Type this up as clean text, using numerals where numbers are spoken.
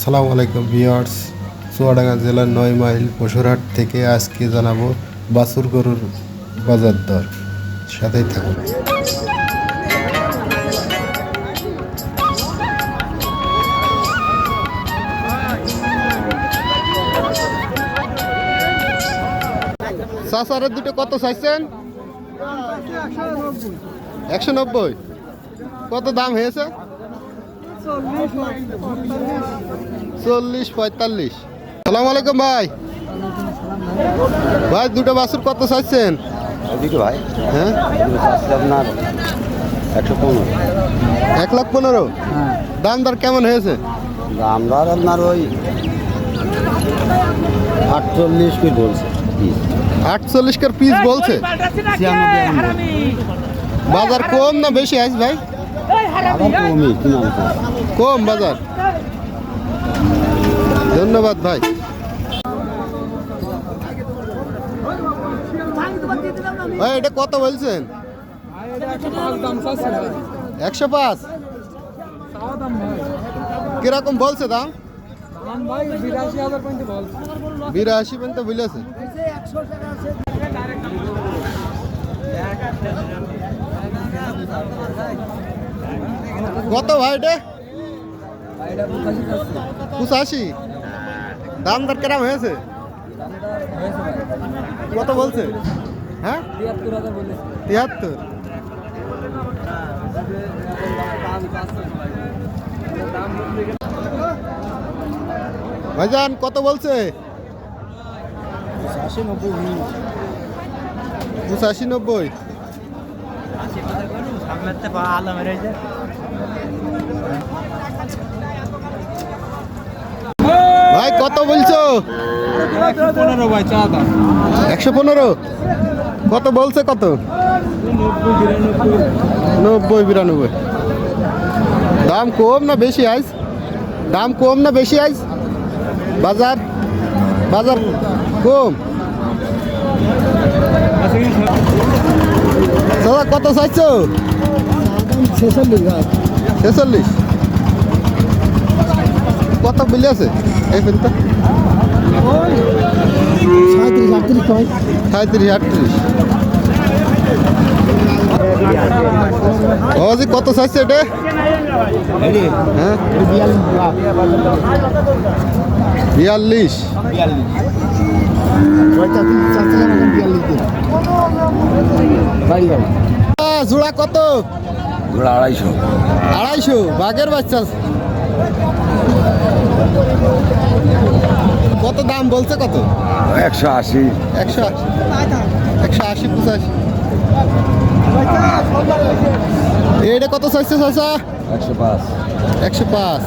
আসসালামু আলাইকুম ভিউয়ার্স। চুয়াডাঙ্গা জেলার ৯ মাইল পশুরহাট থেকে আজকে জানাবো বাছুর গরুর বাজার দর। সাথেই থাকুন। চাচারের দুটো কত চাইছেন? 190। কত দাম হয়েছে? 40-45। সালাম আলাইকুম ভাই। ভাই দুটো বাছুর কত চাইছেন? ভাই হ্যাঁ আপনার 115। 1,15,000। দাম দর কেমন হয়েছে? আমরা আপনার ওই 48 কি বলছে 48 কার পিস বলছে। বাজার কম না বেশি আছে ভাই? কমই কম বাজার। ধন্যবাদ ভাই। ভাই এটা কত বলছেন? 105। কিরকম বলছে দাম? 82 পর্যন্ত বলেছে। কত ভাই এটা? 85। দাম দর কেরাম হয়েছে? কত বলছে? হ্যাঁ 73। ভাইজান কত বলছে? 85-90। ভাই কত বলছো? 115। কত বলছে? কত? 90-92। দাম কম না বেশি আইস? দাম কম না বেশি আইস? বাজার বাজার কম। দাদা কত চাইছো? 46। কত বিলি আছে এই পর্যন্ত? 37-38। বাবাজি কত চাইছে এটা? হ্যাঁ 42। জোড়া কত? জোড়া 250। 250 বাঘের বাচ্চা। কত দাম বলছে? কত? 180। 180-85। এইটা কত চাইছে চাচা? 105। 105।